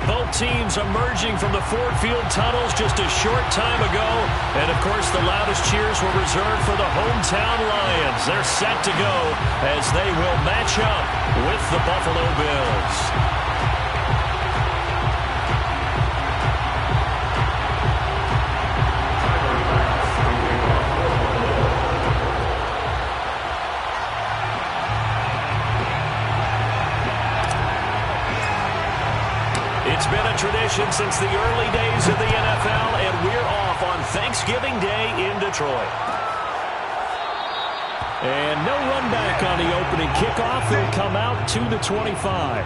Both teams emerging from the Ford Field tunnels just a short time ago. And, of course, the loudest cheers were reserved for the hometown Lions. They're set to go as they will match up with the Buffalo Bills. It's been a tradition since the early days of the NFL, and we're off on Thanksgiving Day in Detroit. And no run back on the opening kickoff. They'll come out to the 25.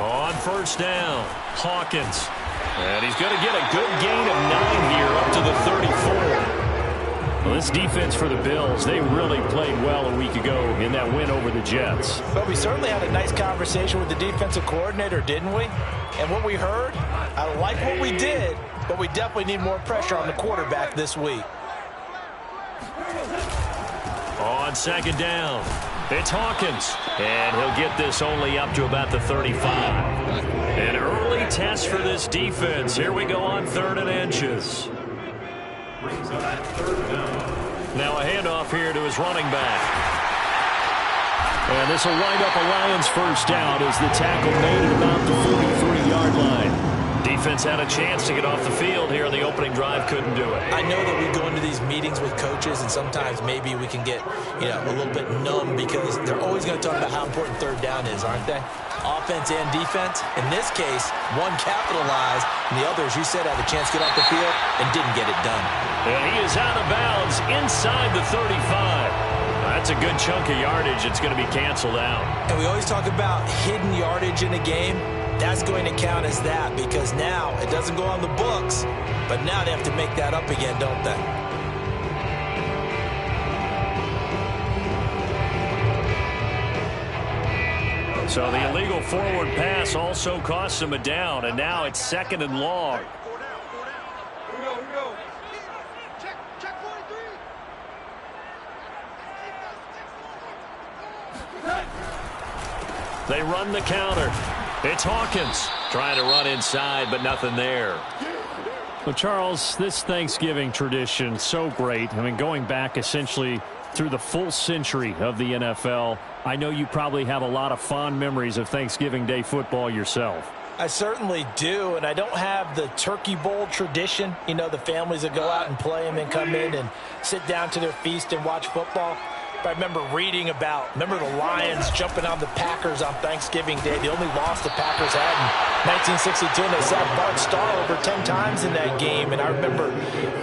On first down, Hawkins. And he's going to get a good gain of 9 here up to the 34. Well, this defense for the Bills, they really played well a week ago in that win over the Jets. But we certainly had a nice conversation with the defensive coordinator, didn't we? And what we heard, I like what we did, but we definitely need more pressure on the quarterback this week. On second down, it's Hawkins. And he'll get this only up to about the 35. An early test for this defense. Here we go on 3rd and inches. Now a handoff here to his running back. And this will wind up a Lions first down as the tackle made at about the 43-yard line. Defense had a chance to get off the field here on the opening drive, couldn't do it. I know that we go into these meetings with coaches, and sometimes maybe we can get, a little bit numb because they're always going to talk about how important 3rd down is, aren't they? Offense and defense. In this case, one capitalized, and the other, as you said, had a chance to get off the field and didn't get it done. And he is out of bounds inside the 35. That's a good chunk of yardage. It's going to be canceled out. And we always talk about hidden yardage in a game. That's going to count as that because now it doesn't go on the books, but now they have to make that up again, don't they? So the illegal forward pass also cost him a down, and now it's 2nd and long. They run the counter. It's Hawkins trying to run inside, but nothing there. Well, Charles, this Thanksgiving tradition, so great. I mean, going back essentially through the full century of the NFL, I know you probably have a lot of fond memories of Thanksgiving Day football yourself. I certainly do, and I don't have the turkey bowl tradition. The families that go out and play and then come in and sit down to their feast and watch football. I remember reading remember the Lions jumping on the Packers on Thanksgiving Day. The only loss the Packers had in 1962, and they sacked Bart Starr over 10 times in that game. And I remember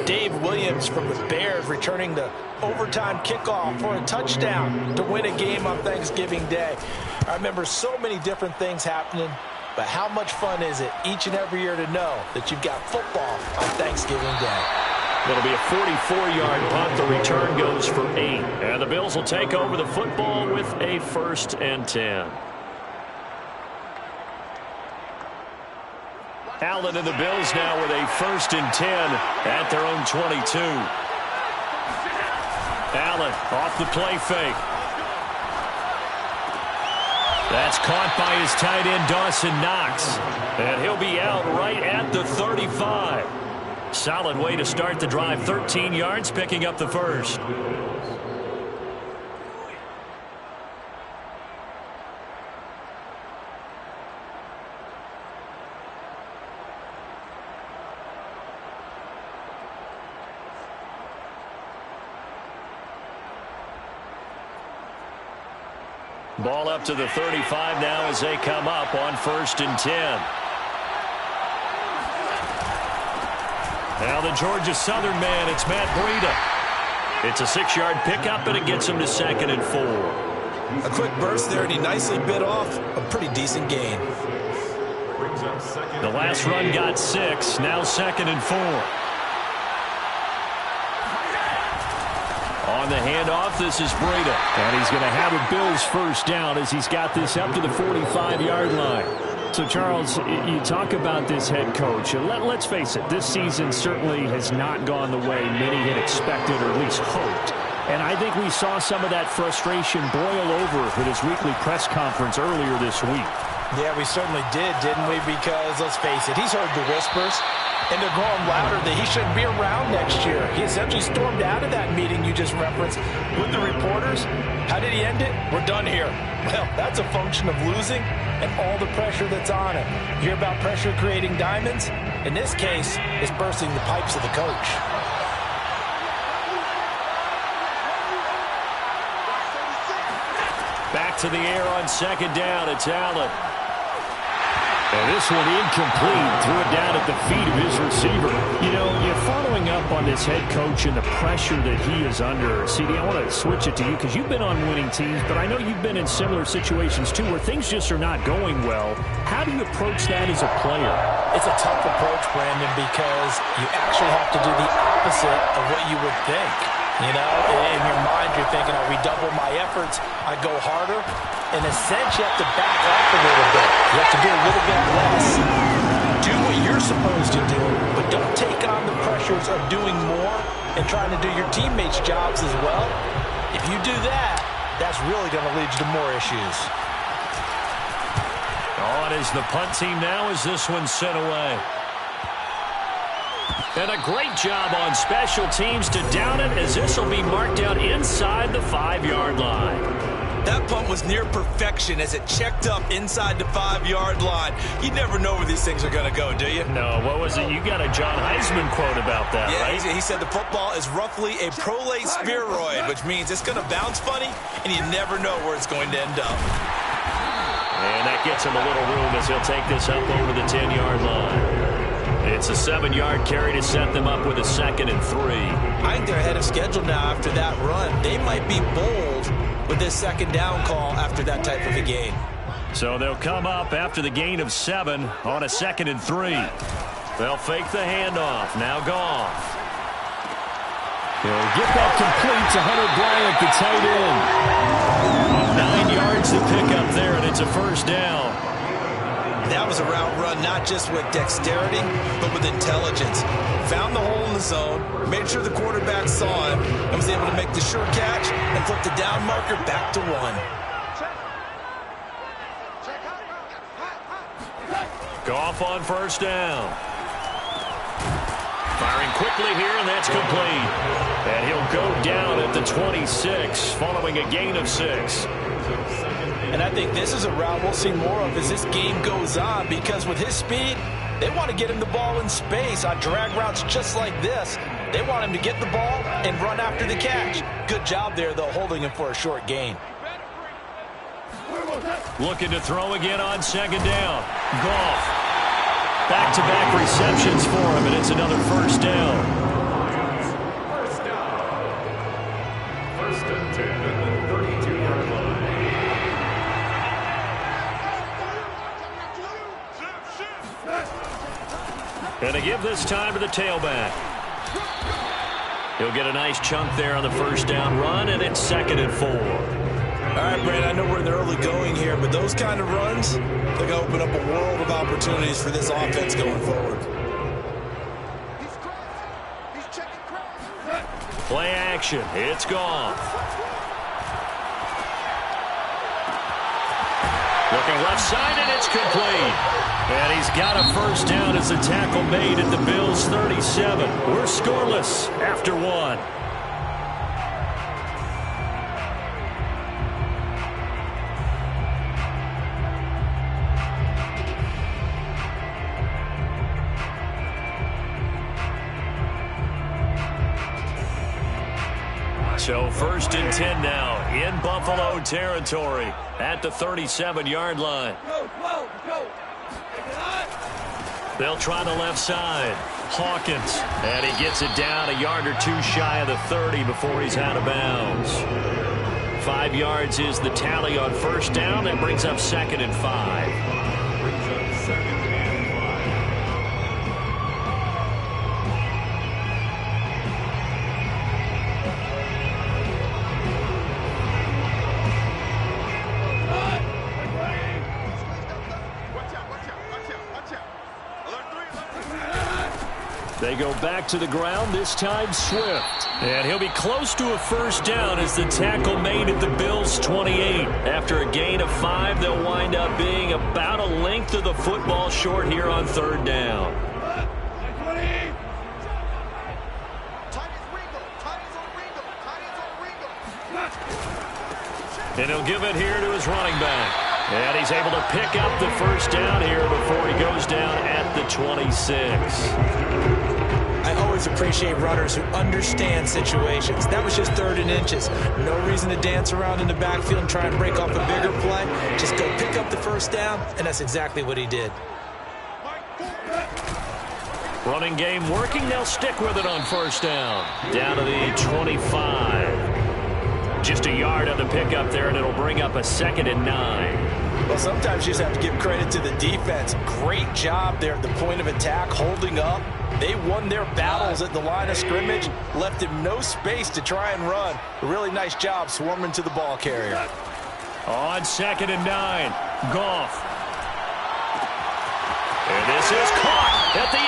Dave Williams from the Bears returning the overtime kickoff for a touchdown to win a game on Thanksgiving Day. I remember so many different things happening, but how much fun is it each and every year to know that you've got football on Thanksgiving Day? It'll be a 44-yard punt. The return goes for 8. And the Bills will take over the football with a 1st and 10. Allen and the Bills now with a 1st and 10 at their own 22. Allen off the play fake. That's caught by his tight end, Dawson Knox. And he'll be out right at the 35. Solid way to start the drive. 13 yards, picking up the 1st. Ball up to the 35 now as they come up on 1st and 10. Now the Georgia Southern man, it's Matt Breida. It's a 6-yard pickup, and it gets him to 2nd and 4. A quick burst there, and he nicely bit off a pretty decent gain. The last run got 6, now 2nd and 4. On the handoff, this is Breda. And he's going to have a Bills first down as he's got this up to the 45-yard line. So, Charles, you talk about this head coach. Let's face it, this season certainly has not gone the way many had expected or at least hoped. And I think we saw some of that frustration boil over with his weekly press conference earlier this week. Yeah, we certainly did, didn't we? Because, let's face it, he's heard the whispers, and they're growing louder that he shouldn't be around next year. He essentially stormed out of that meeting you just referenced with the reporters. How did he end it? We're done here. Well, that's a function of losing and all the pressure that's on him. You hear about pressure creating diamonds? In this case, it's bursting the pipes of the coach. Back to the air on second down. It's Allen. And this one incomplete. Threw it down at the feet of his receiver. You know, you're following up on this head coach and the pressure that he is under. CD, I want to switch it to you because you've been on winning teams, but I know you've been in similar situations too where things just are not going well. How do you approach that as a player? It's a tough approach, Brandon, because you actually have to do the opposite of what you would think. You know, in your mind, you're thinking, I redouble my efforts, I go harder. In a sense, you have to back off a little bit. You have to do a little bit less. Do what you're supposed to do, but don't take on the pressures of doing more and trying to do your teammates' jobs as well. If you do that, that's really going to lead you to more issues. On is the punt team now as this one's sent away. And a great job on special teams to down it as this will be marked out inside the 5-yard line. That punt was near perfection as it checked up inside the 5-yard line. You never know where these things are going to go, do you? No, what was it? You got a John Heisman quote about that, yeah, right? He said the football is roughly a prolate spheroid, which means it's going to bounce funny, and you never know where it's going to end up. And that gets him a little room as he'll take this up over the 10-yard line. It's a 7-yard carry to set them up with a 2nd and 3. I think they're ahead of schedule now after that run. They might be bold with this 2nd down call after that type of a gain. So they'll come up after the gain of 7 on a 2nd and 3. They'll fake the handoff. Now Goff. He'll get that complete to Hunter Bryant, the tight end. 9 yards to pick up there, and it's a first down. That was a route run not just with dexterity, but with intelligence. Found the hole in the zone, made sure the quarterback saw him, and was able to make the sure catch and flip the down marker back to 1. Goff on first down. Firing quickly here, and that's complete. And he'll go down at the 26, following a gain of 6. And I think this is a route we'll see more of as this game goes on, because with his speed, they want to get him the ball in space on drag routes just like this. They want him to get the ball and run after the catch. Good job there, though, holding him for a short gain. Looking to throw again on 2nd down. Goff. Back-to-back receptions for him, and it's another first down. First and 10 at the 32-yard line. And to give this time to the tailback. He'll get a nice chunk there on the first down run, and it's 2nd and 4. All right, Brad, I know we're in the early going here, but those kind of runs, they're going to open up a world of opportunities for this offense going forward. Play action. It's Goff. Looking left side, and it's complete. And he's got a first down as the tackle made at the Bills' 37. We're scoreless after 1. So 1st and 10 now in Buffalo territory at the 37-yard line. They'll try the left side. Hawkins. And he gets it down a yard or 2 shy of the 30 before he's out of bounds. 5 yards is the tally on first down. That brings up 2nd and 5. go back to the ground, this time Swift. And he'll be close to a first down as the tackle made at the Bills' 28. After a gain of 5, they'll wind up being about a length of the football short here on third down. And he'll give it here to his running back. And he's able to pick up the first down here before he goes down at the 26. I always appreciate runners who understand situations. That was just 3rd and inches. No reason to dance around in the backfield and try and break off a bigger play. Just go pick up the first down, and that's exactly what he did. Running game working. They'll stick with it on first down. Down to the 25. Just a yard on the pickup there, and it'll bring up a 2nd and 9. Well, sometimes you just have to give credit to the defense. Great job there at the point of attack, holding up. They won their battles at the line of scrimmage, left him no space to try and run. A really nice job swarming to the ball carrier. On 2nd and 9, Goff. And this is caught at the 8.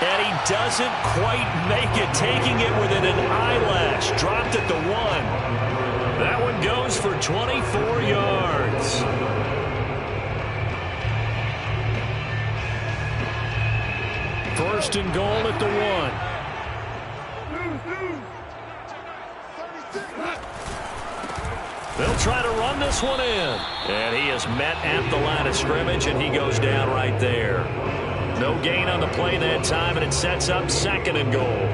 And he doesn't quite make it, taking it within an eyelash. Dropped at the 1. That one goes for 24 yards. First and goal at the 1. They'll try to run this one in. And he is met at the line of scrimmage, and he goes down right there. No gain on the play that time, and it sets up 2nd and goal.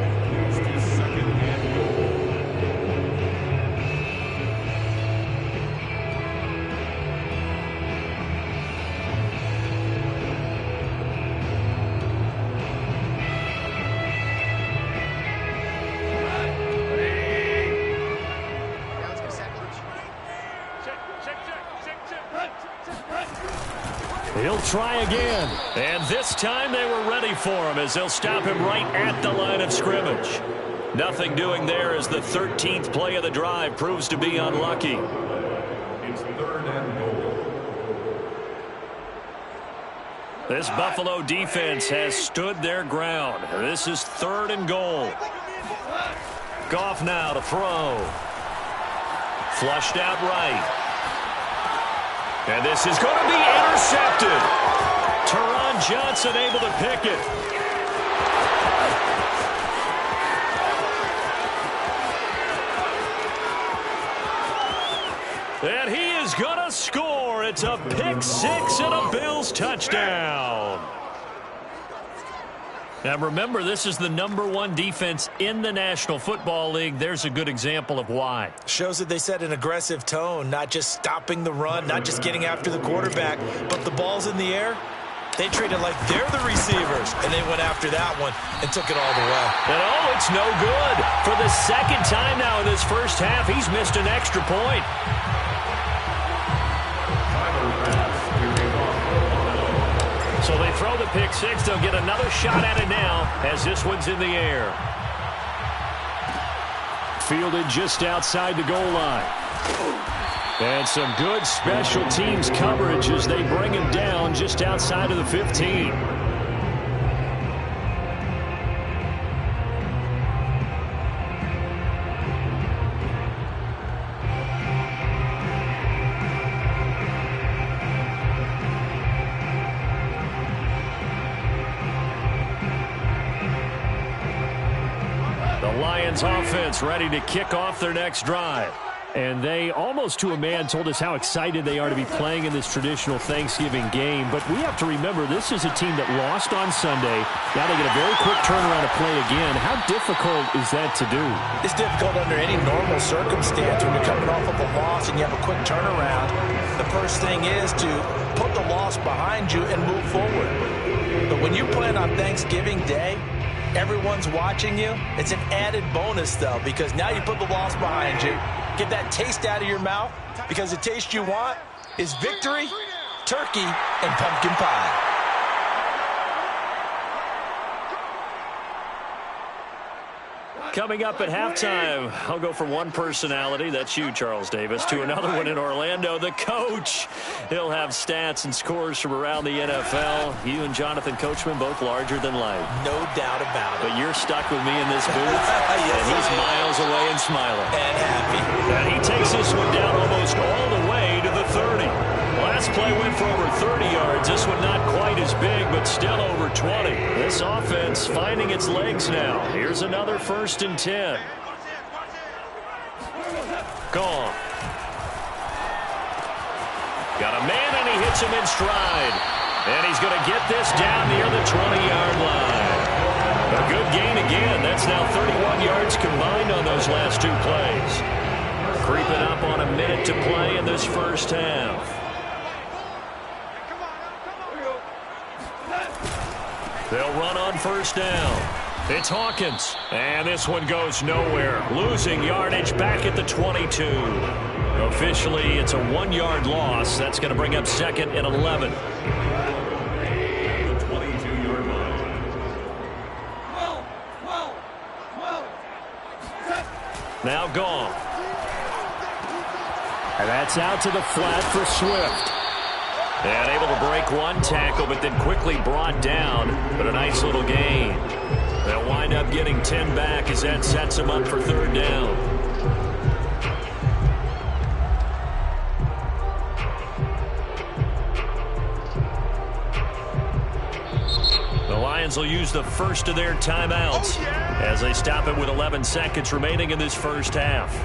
He'll try again. And this time they were ready for him as they'll stop him right at the line of scrimmage. Nothing doing there as the 13th play of the drive proves to be unlucky. It's 3rd and goal. This Buffalo defense has stood their ground. This is 3rd and goal. Goff now to throw. Flushed out right. And this is going to be intercepted. Teron Johnson able to pick it. And he is going to score. It's a pick 6 and a Bills touchdown. Now remember, this is the #1 defense in the National Football League. There's a good example of why. Shows that they set an aggressive tone, not just stopping the run, not just getting after the quarterback, but the ball's in the air. They treat it like they're the receivers, and they went after that one and took it all the way. And oh, it's no good. For the 2nd time now in this first half, he's missed an extra point. So they throw the pick 6. They'll get another shot at it now as this one's in the air. Fielded just outside the goal line. And some good special teams coverage as they bring him down just outside of the 15. Lions offense ready to kick off their next drive. And they, almost to a man, told us how excited they are to be playing in this traditional Thanksgiving game. But we have to remember, this is a team that lost on Sunday. Now they get a very quick turnaround to play again. How difficult is that to do? It's difficult under any normal circumstance when you're coming off of a loss and you have a quick turnaround. The first thing is to put the loss behind you and move forward. But when you're playing on Thanksgiving Day, everyone's watching you. It's an added bonus, though, because now you put the loss behind you. Get that taste out of your mouth, because the taste you want is victory, turkey, and pumpkin pie. Coming up at halftime, I'll go from one personality, that's you, Charles Davis, to another one in Orlando, the coach. He'll have stats and scores from around the NFL. You and Jonathan Coachman both larger than life. No doubt about it. But you're stuck with me in this booth, Yes, and he's miles away and smiling. And happy. And he takes this one down almost all the way to the 30. Last play went for over 30 yards. This one not quite as big, but still over 20. This offense finding its legs now. Here's another 1st and 10. Gone. Got a man, and he hits him in stride. And he's going to get this down near the 20-yard line. A good gain again. That's now 31 yards combined on those last 2 plays. Creeping up on a minute to play in this first half. They'll run on 1st down. It's Hawkins. And this one goes nowhere. Losing yardage back at the 22. Officially, it's a 1-yard loss. That's going to bring up 2nd and 11. The 22-yard line. Now gone. And that's out to the flat for Swift. And able to break one tackle, but then quickly brought down. But a nice little gain. They'll wind up getting 10 back as that sets them up for 3rd down. The Lions will use the first of their timeouts as they stop it with 11 seconds remaining in this first half.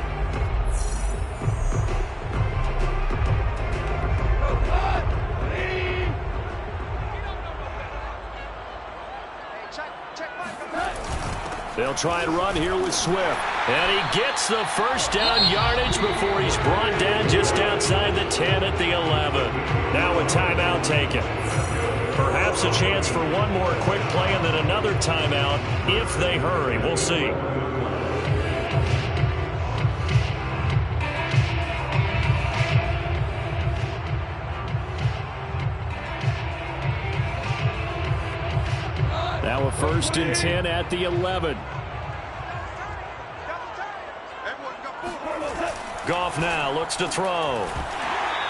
They'll try and run here with Swift. And he gets the 1st down yardage before he's brought down just outside the 10 at the 11. Now a timeout taken. Perhaps a chance for one more quick play and then another timeout if they hurry. We'll see. Now a 1st and 10 at the 11. Goff now looks to throw.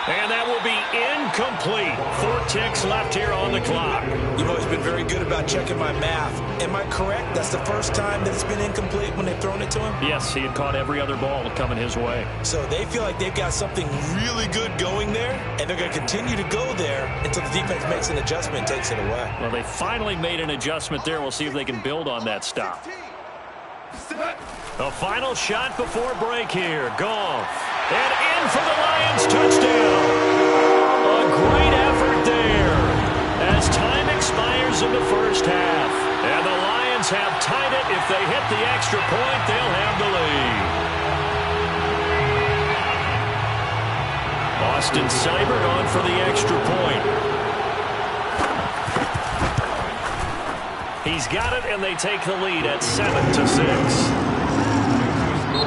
And that will be incomplete. 4 ticks left here on the clock. You've always been very good about checking my math. Am I correct? That's the first time that it's been incomplete when they've thrown it to him? Yes, he had caught every other ball coming his way. So they feel like they've got something really good going there, and they're going to continue to go there until the defense makes an adjustment and takes it away. Well, they finally made an adjustment there. We'll see if they can build on that stop. A final shot before break here. Goff. And in for the Lions touchdown. A great effort there as time expires in the first half. And the Lions have tied it. If they hit the extra point, they'll have the lead. Austin Seibert on for the extra point. He's got it, and they take the lead at 7-6.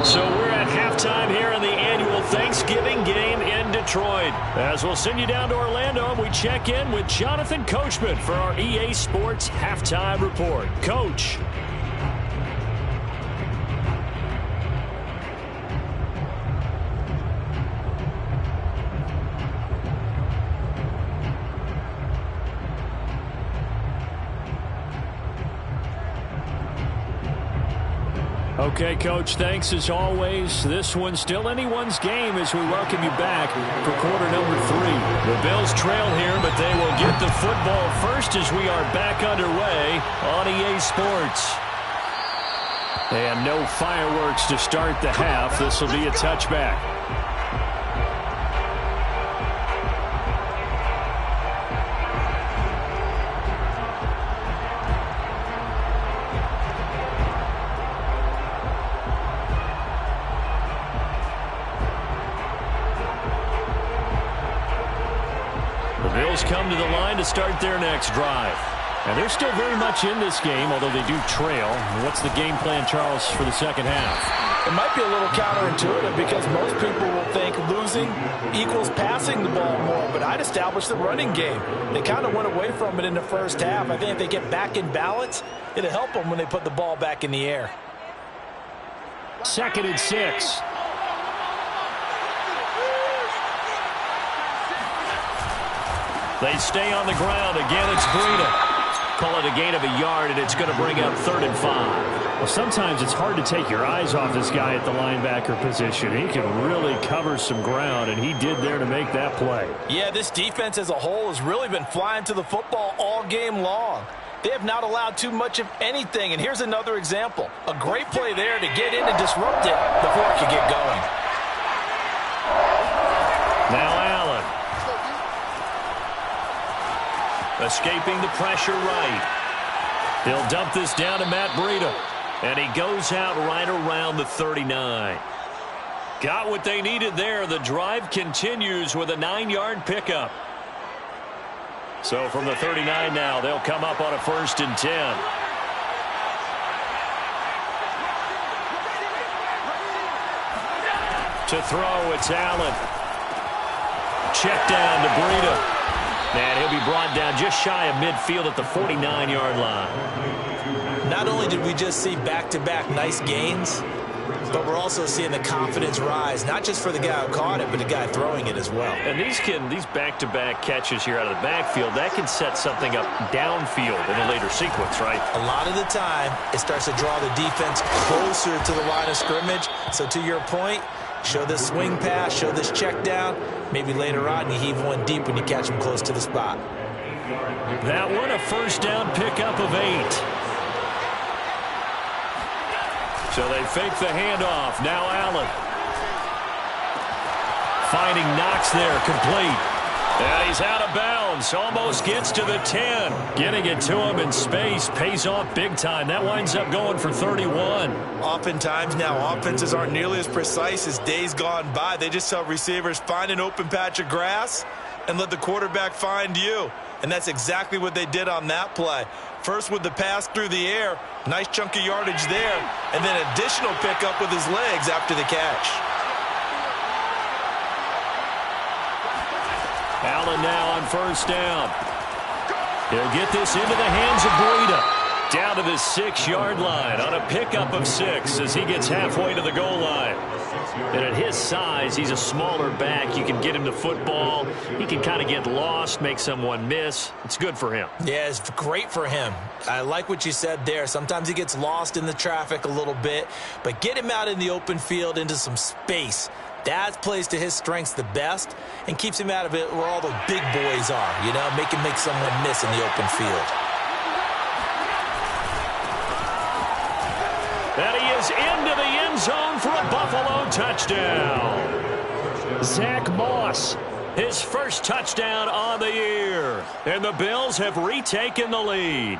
So we're at halftime here in the annual Thanksgiving game in Detroit. As we'll send you down to Orlando, and we check in with Jonathan Coachman for our EA Sports Halftime Report. Coach. Okay, Coach, thanks as always. This one's still anyone's game as we welcome you back for quarter number 3. The Bills trail here, but they will get the football first as we are back underway on EA Sports. And no fireworks to start the half. This will be a touchback. Come to the line to start their next drive. And they're still very much in this game, although they do trail. What's the game plan, Charles, for the second half? It might be a little counterintuitive because most people will think losing equals passing the ball more, but I'd establish the running game. They kind of went away from it in the first half. I think if they get back in balance, it'll help them when they put the ball back in the air. 2nd and 6. They stay on the ground. Again, it's Breida. Call it a gain of a yard, and it's going to bring up 3rd and 5. Well, sometimes it's hard to take your eyes off this guy at the linebacker position. He can really cover some ground, and he did there to make that play. Yeah, this defense as a whole has really been flying to the football all game long. They have not allowed too much of anything, and here's another example. A great play there to get in and disrupt it before it could get going. Now Allen. Escaping the pressure right. He'll dump this down to Matt Breida. And he goes out right around the 39. Got what they needed there. The drive continues with a 9-yard pickup. So from the 39 now, they'll come up on a 1st and 10. To throw, it's Allen. Check down to Breida. And he'll be brought down just shy of midfield at the 49-yard line. Not only did we just see back-to-back nice gains, but we're also seeing the confidence rise, not just for the guy who caught it, but the guy throwing it as well. And these back-to-back catches here out of the backfield, that can set something up downfield in a later sequence, right? A lot of the time, it starts to draw the defense closer to the line of scrimmage. So to your point, show this swing pass, show this check down. Maybe later on you heave one deep when you catch him close to the spot. That one a 1st down pickup of 8. So they fake the handoff. Now Allen. Finding Knox there, complete. And he's out of bounds. Almost gets to the 10. Getting it to him in space pays off big time. That winds up going for 31. Oftentimes now, offenses aren't nearly as precise as days gone by. They just tell receivers, find an open patch of grass and let the quarterback find you. And that's exactly what they did on that play. First with the pass through the air, nice chunk of yardage there, and then additional pickup with his legs after the catch. Allen now on 1st down. He'll get this into the hands of Breida. Down to the 6-yard line on a pickup of 6 as he gets halfway to the goal line. And at his size, he's a smaller back. You can get him to football. He can kind of get lost, make someone miss. It's good for him. Yeah, it's great for him. I like what you said there. Sometimes he gets lost in the traffic a little bit, but get him out in the open field into some space. That plays to his strengths the best and keeps him out of it where all the big boys are, you know, make someone miss in the open field. And he is into the end zone for a Buffalo touchdown. Zach Moss, his first touchdown on the year. And the Bills have retaken the lead.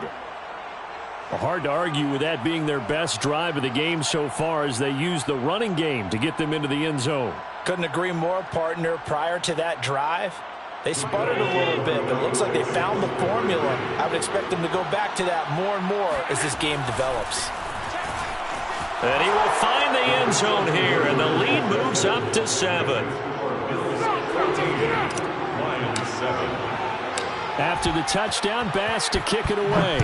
Well, hard to argue with that being their best drive of the game so far as they use the running game to get them into the end zone. Couldn't agree more, partner. Prior to that drive, they sputtered a little bit, but it looks like they found the formula. I would expect them to go back to that more and more as this game develops. And he will find the end zone here, and the lead moves up to 7. After the touchdown, Bass to kick it away.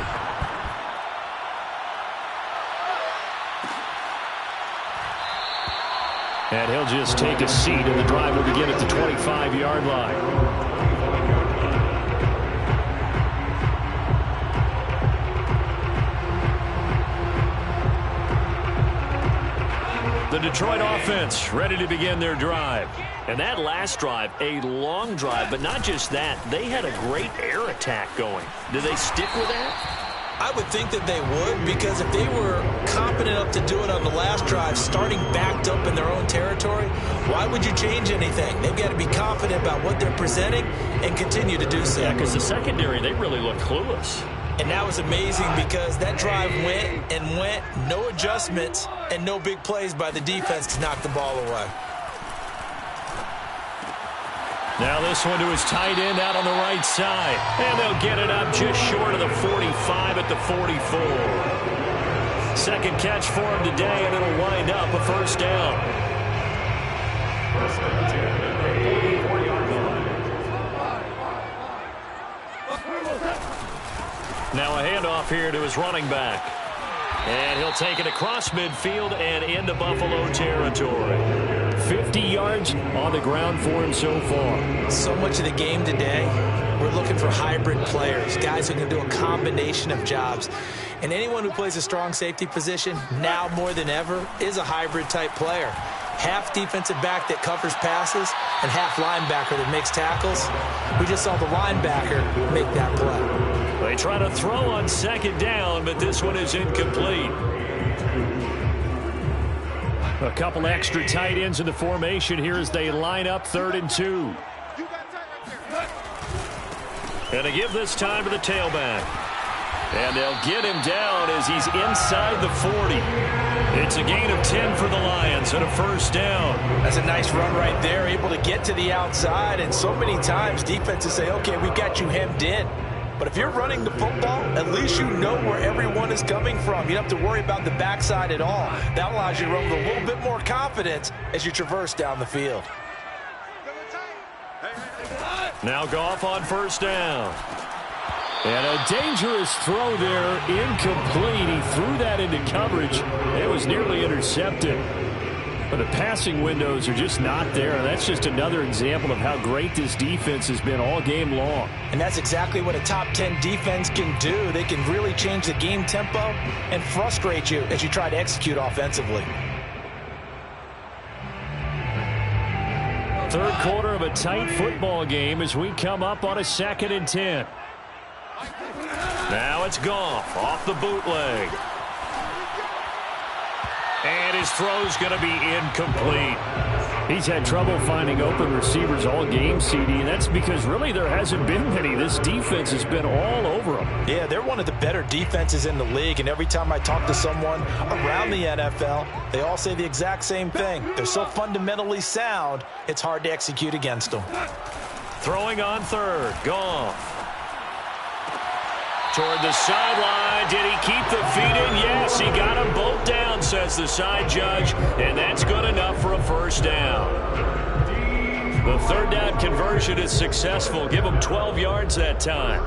And he'll just take a seat, and the drive will begin at the 25-yard line. The Detroit offense ready to begin their drive. And that last drive, a long drive, but not just that. They had a great air attack going. Do they stick with that? I would think that they would, because if they were competent enough to do it on the last drive, starting backed up in their own territory, why would you change anything? They've got to be confident about what they're presenting and continue to do so. Yeah, because the secondary, they really looked clueless. And that was amazing because that drive went and went, no adjustments, and no big plays by the defense to knock the ball away. Now this one to his tight end out on the right side. And they'll get it up just short of the 45 at the 44. Second catch for him today, and it'll wind up a 1st down. Now a handoff here to his running back. And he'll take it across midfield and into Buffalo territory. 50 yards on the ground for him so far. So much of the game today, we're looking for hybrid players, guys who can do a combination of jobs. And anyone who plays a strong safety position, now more than ever, is a hybrid type player. Half defensive back that covers passes and half linebacker that makes tackles. We just saw the linebacker make that play. They try to throw on second down, but this one is incomplete. A couple extra tight ends in the formation here as they line up 3rd and 2. And they give this time to the tailback. And they'll get him down as he's inside the 40. It's a gain of 10 for the Lions and a first down. That's a nice run right there, able to get to the outside. And so many times defenses say, okay, we got you hemmed in. But if you're running the football, at least you know where everyone is coming from. You don't have to worry about the backside at all. That allows you to run with a little bit more confidence as you traverse down the field. Now Goff on first down. And a dangerous throw there, incomplete. He threw that into coverage. It was nearly intercepted. But the passing windows are just not there. And that's just another example of how great this defense has been all game long. And that's exactly what a top 10 defense can do. They can really change the game tempo and frustrate you as you try to execute offensively. Third quarter of a tight football game as we come up on a 2nd and 10. Now it's Goff off the bootleg. And his throw's going to be incomplete. He's had trouble finding open receivers all game, CD, and that's because really there hasn't been many. This defense has been all over them. Yeah, they're one of the better defenses in the league, and every time I talk to someone around the NFL, they all say the exact same thing. They're so fundamentally sound, it's hard to execute against them. Throwing on 3rd, Goff. Toward the sideline. Did he keep the feet in? Yes, he got them both down, says the side judge, and that's good enough for a first down. The 3rd down conversion is successful. Give him 12 yards that time.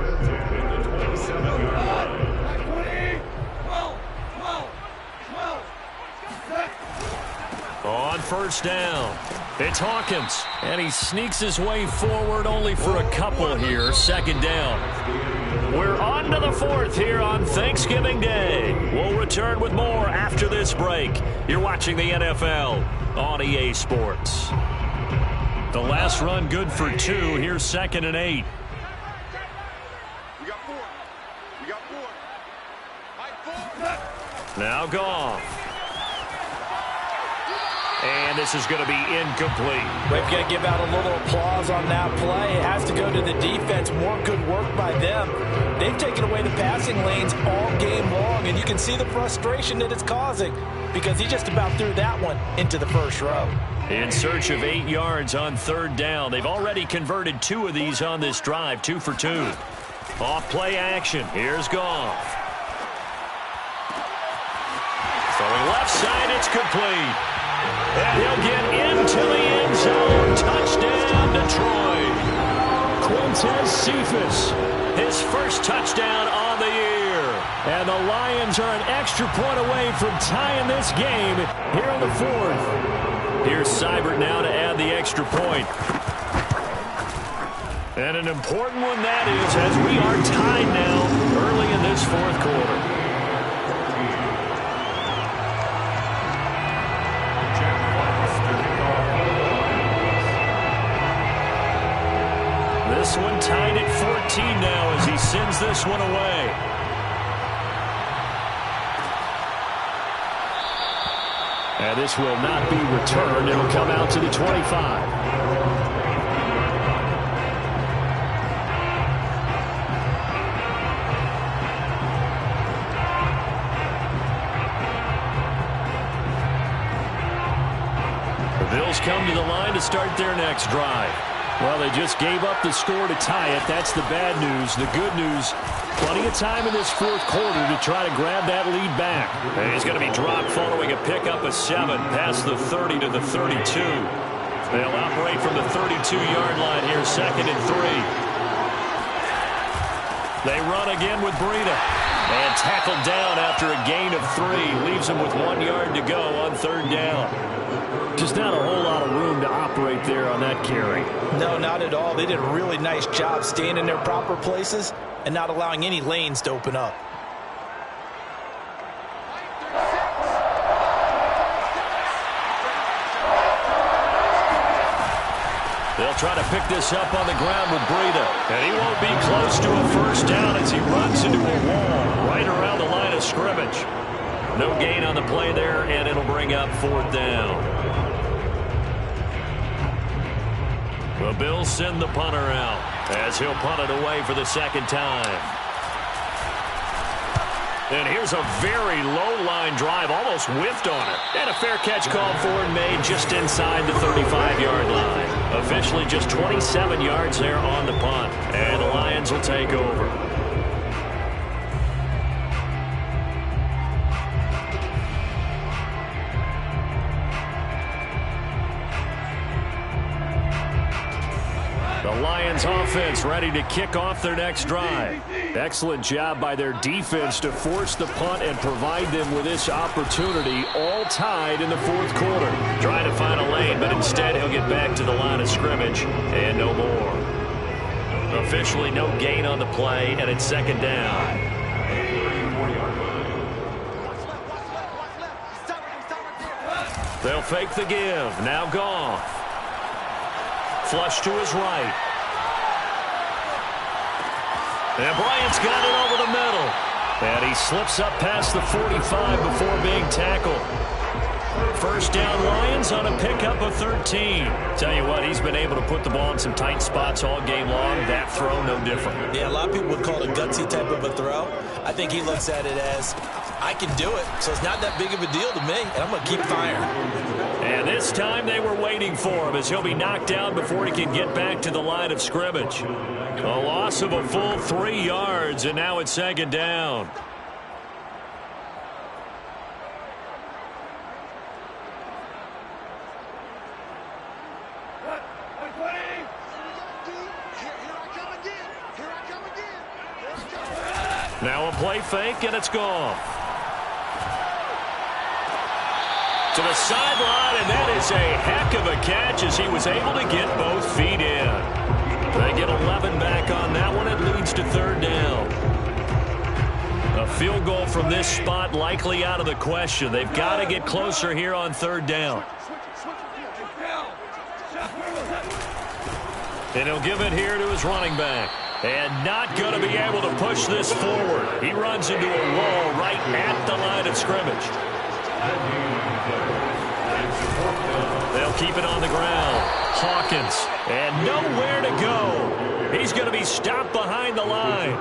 On first down, it's Hawkins, and he sneaks his way forward only for a couple here. 2nd down. We're on to the 4th here on Thanksgiving Day. We'll return with more after this break. You're watching the NFL on EA Sports. The last run good for 2. Here's 2nd and 8. We got 4. We got 4. Now Goff. And this is going to be incomplete. We've got to give out a little applause on that play. It has to go to the defense. More good work by them. They've taken away the passing lanes all game long, and you can see the frustration that it's causing because he just about threw that one into the first row. In search of 8 yards on 3rd down. They've already converted 2 of these on this drive, 2 for 2. Off play action. Here's Goff. Throwing left side, it's complete. And he'll get into the end zone. Touchdown, Detroit. Quintez Cephas, his first touchdown on the year. And the Lions are an extra point away from tying this game here in the 4th. Here's Seibert now to add the extra point. And an important one that is, as we are tied now early in this 4th quarter. This one tied at 14 now as he sends this one away. And this will not be returned. It'll come out to the 25. The Bills come to the line to start their next drive. Well, they just gave up the score to tie it. That's the bad news. The good news, plenty of time in this 4th quarter to try to grab that lead back. And he's going to be dropped following a pickup of 7 past the 30 to the 32. They'll operate from the 32-yard line here, 2nd and 3. They run again with Breida. And tackled down after a gain of 3. Leaves him with 1 yard to go on 3rd down. Just not a whole lot of room to operate there on that carry. No, not at all. They did a really nice job staying in their proper places and not allowing any lanes to open up. They'll try to pick this up on the ground with Breida. And he won't be close to a 1st down as he runs into a wall right around the line of scrimmage. No gain on the play there, and it'll bring up 4th down. The Bills send the punter out as he'll punt it away for the 2nd time. And here's a very low-line drive, almost whiffed on it. And a fair catch called for and made just inside the 35-yard line. Officially just 27 yards there on the punt. And the Lions will take over. The Lions offense ready to kick off their next drive. Excellent job by their defense to force the punt and provide them with this opportunity, all tied in the 4th quarter. Trying to find a lane, but instead he'll get back to the line of scrimmage and no more. Officially no gain on the play, and it's 2nd down. They'll fake the give. Now Goff. Flush to his right. And Bryant's got it over the middle. And he slips up past the 45 before being tackled. 1st down Lions on a pickup of 13. Tell you what, he's been able to put the ball in some tight spots all game long. That throw, no different. Yeah, a lot of people would call it a gutsy type of a throw. I think he looks at it as, I can do it, so it's not that big of a deal to me, and I'm going to keep firing. And this time they were waiting for him as he'll be knocked down before he can get back to the line of scrimmage. A loss of a full 3 yards, and now it's 2nd down. Now a play fake, and it's gone. To the sideline, and that is a heck of a catch as he was able to get both feet in. They get 11 back on that one. It leads to 3rd down. A field goal from this spot likely out of the question. They've got to get closer here on 3rd down. And he'll give it here to his running back. And not going to be able to push this forward. He runs into a wall right at the line of scrimmage. They'll keep it on the ground. Hawkins, and nowhere to go. He's going to be stopped behind the line.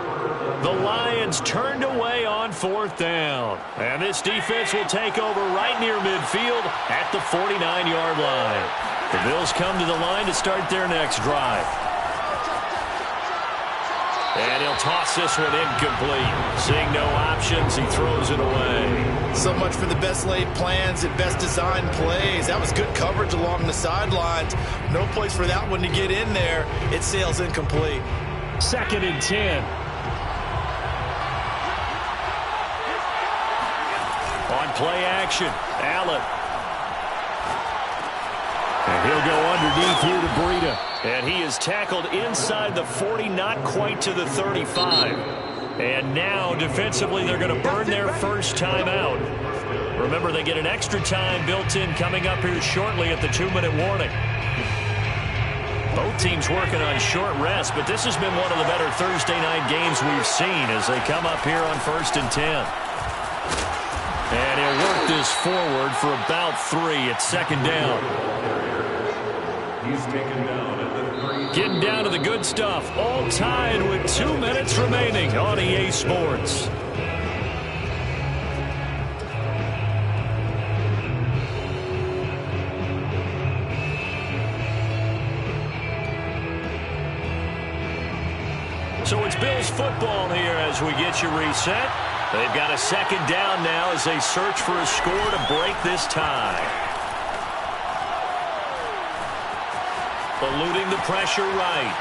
The Lions turned away on 4th down. And this defense will take over right near midfield at the 49-yard line. The Bills come to the line to start their next drive. And he'll toss this one incomplete. Seeing no options, he throws it away. So much for the best laid plans and best designed plays. That was good coverage along the sidelines. No place for that one to get in there. It sails incomplete. 2nd and 10. On play action, Allen. And he'll go underneath here to Breida. And he is tackled inside the 40, not quite to the 35. And now, defensively, they're going to burn their first time out. Remember, they get an extra time built in coming up here shortly at the 2-minute warning. Both teams working on short rest, but this has been one of the better Thursday night games we've seen as they come up here on 1st and 10. And he'll work this forward for about 3 at 2nd down. He's taken down at the 3. Getting down to the good stuff. All tied with 2 minutes remaining on EA Sports. So it's Bills football here as we get you reset. They've got a 2nd down now as they search for a score to break this tie. Eluding the pressure right.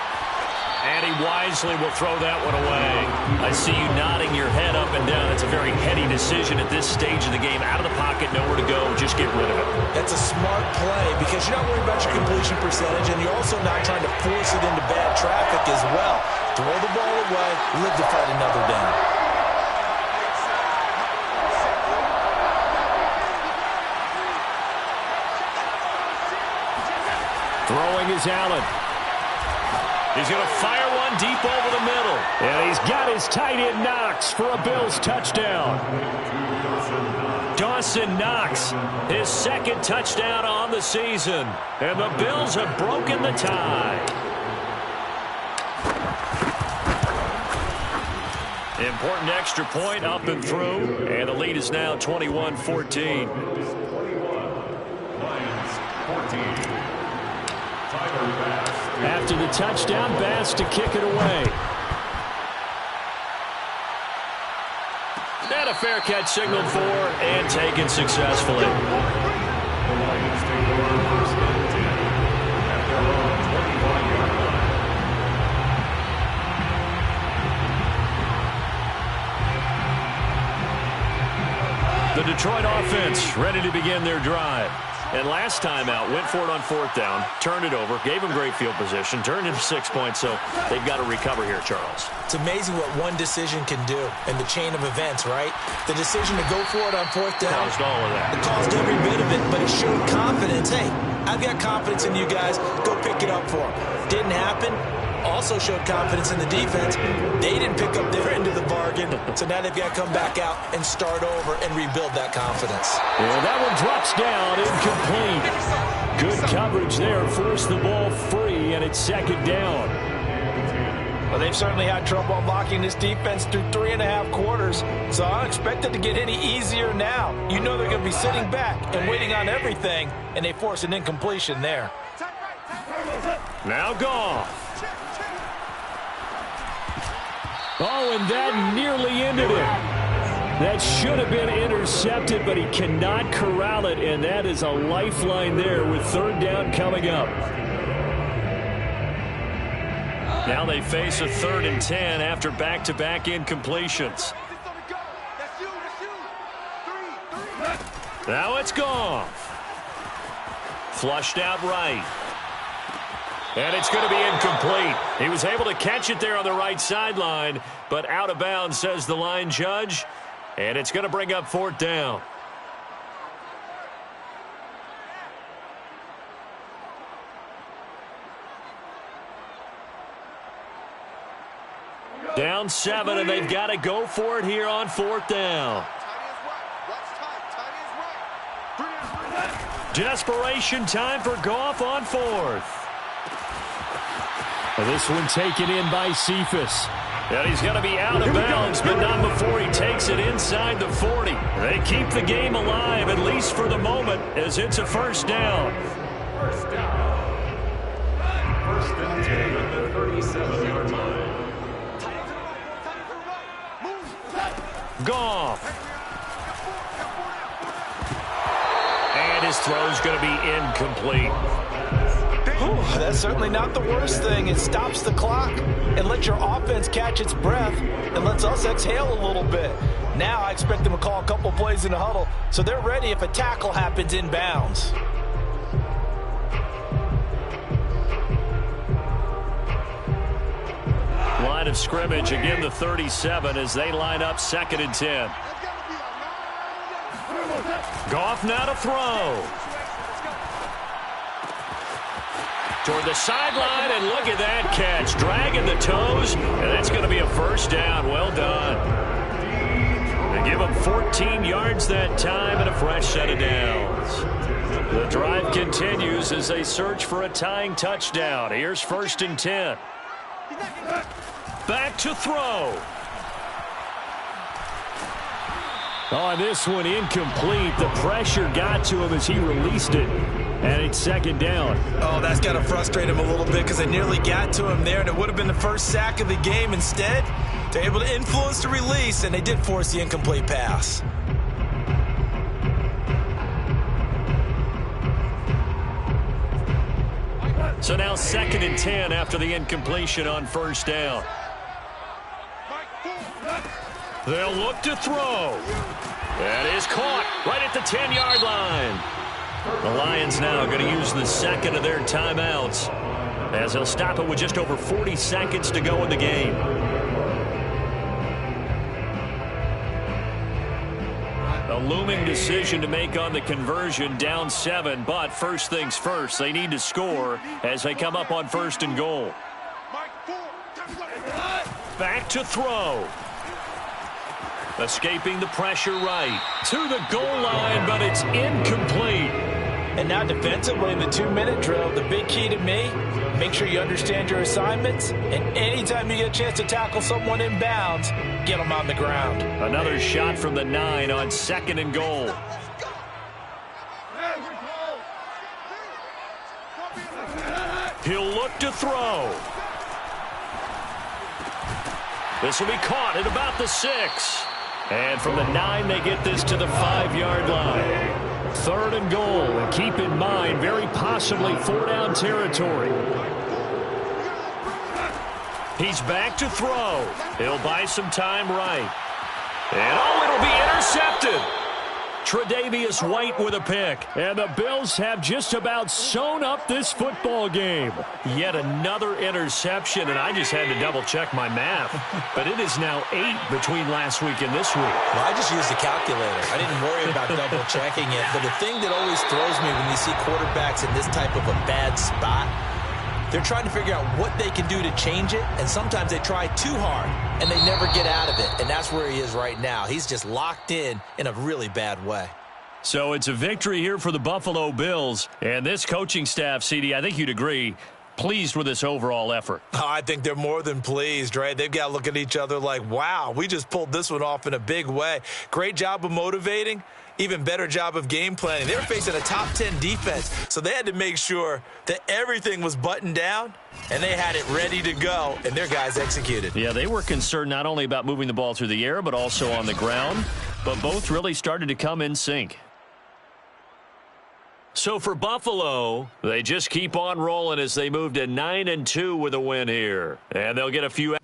And he wisely will throw that one away. I see you nodding your head up and down. It's a very heady decision at this stage of the game. Out of the pocket, nowhere to go. Just get rid of it. That's a smart play because you're not worried about your completion percentage, and you're also not trying to force it into bad traffic as well. Throw the ball away, live to fight another down. Throwing is Allen. He's going to fire one deep over the middle. And he's got his tight end Knox for a Bills touchdown. Dawson Knox, his second touchdown on the season. And the Bills have broken the tie. Important extra point up and through. And the lead is now 21-14. After the touchdown, Bass to kick it away. And a fair catch signaled for and taken successfully. The Detroit offense ready to begin their drive. And last time out, went for it on fourth down, turned it over, gave them great field position, turned into 6 points, so they've got to recover here, Charles. It's amazing what one decision can do in the chain of events, right? The decision to go for it on fourth down. Caused all of that. It caused every bit of it, but it showed confidence. Hey, I've got confidence in you guys. Go pick it up for them. Didn't happen. Also showed confidence in the defense. They didn't pick up their end of the bargain, so now they've got to come back out and start over and rebuild that confidence. And that one drops down, incomplete. Good coverage there, forced the ball free, and it's second down. Well, they've certainly had trouble unlocking this defense through 3.5 quarters, so I don't expect it to get any easier now. You know they're going to be sitting back and waiting on everything, and they force an incompletion there. Now Goff. Oh, and that nearly ended it. That should have been intercepted, but he cannot corral it, and that is a lifeline there with third down coming up. Now they face a 3rd and 10 after back-to-back incompletions. Now it's Goff. Flushed out right. And it's going to be incomplete. He was able to catch it there on the right sideline, but out of bounds, says the line judge. And it's going to bring up fourth down. Down 7, and they've got to go for it here on fourth down. Desperation time for Goff on fourth. This one taken in by Cephas. And he's going to be out of bounds, but not before he takes it inside the 40. They keep the game alive, at least for the moment, as it's a first down. First down. First and 10 at the 37-yard line. Goff. And his throw's going to be incomplete. Whew, that's certainly not the worst thing. It stops the clock and lets your offense catch its breath and lets us exhale a little bit. Now I expect them to call a couple plays in the huddle so they're ready if a tackle happens inbounds. Line of scrimmage, again the 37 as they line up 2nd and 10. Goff now to throw. Toward the sideline, and look at that catch. Dragging the toes, and that's going to be a first down. Well done. They give him 14 yards that time and a fresh set of downs. The drive continues as they search for a tying touchdown. Here's 1st and 10. Back to throw. On this one, incomplete. The pressure got to him as he released it. And it's 2nd down. Oh, that's got to frustrate him a little bit because they nearly got to him there, and it would have been the first sack of the game. Instead, they're able to influence the release, and they did force the incomplete pass. So now 2nd and 10 after the incompletion on first down. They'll look to throw. That is caught right at the 10-yard line. The Lions now going to use the second of their timeouts as they'll stop it with just over 40 seconds to go in the game. A looming decision to make on the conversion, down 7, but first things first, they need to score as they come up on 1st and goal. Back to throw. Escaping the pressure right to the goal line, but it's incomplete. And now defensively in the 2-minute drill, the big key to me, make sure you understand your assignments, and anytime you get a chance to tackle someone in bounds, get them on the ground. Another shot from the 9 on 2nd and goal. He'll look to throw. This will be caught at about the 6. And from the 9, they get this to the 5-yard line. 3rd and goal, and keep in mind, very possibly 4-down territory. He's back to throw. He'll buy some time right. And it'll be intercepted. Tre'Davious White with a pick. And the Bills have just about sewn up this football game. Yet another interception, and I just had to double-check my math. But it is now 8 between last week and this week. Well, I just used the calculator. I didn't worry about double-checking it. But the thing that always throws me when you see quarterbacks in this type of a bad spot, they're trying to figure out what they can do to change it, and sometimes they try too hard, and they never get out of it, and that's where he is right now. He's just locked in a really bad way. So it's a victory here for the Buffalo Bills, and this coaching staff, CD, I think you'd agree, pleased with this overall effort. Oh, I think they're more than pleased, right? They've got to look at each other like, wow, we just pulled this one off in a big way. Great job of motivating. Even better job of game planning. They were facing a top 10 defense, so they had to make sure that everything was buttoned down, and they had it ready to go, and their guys executed. Yeah, they were concerned not only about moving the ball through the air, but also on the ground, but both really started to come in sync. So for Buffalo, they just keep on rolling as they move to 9-2 with a win here, and they'll get a few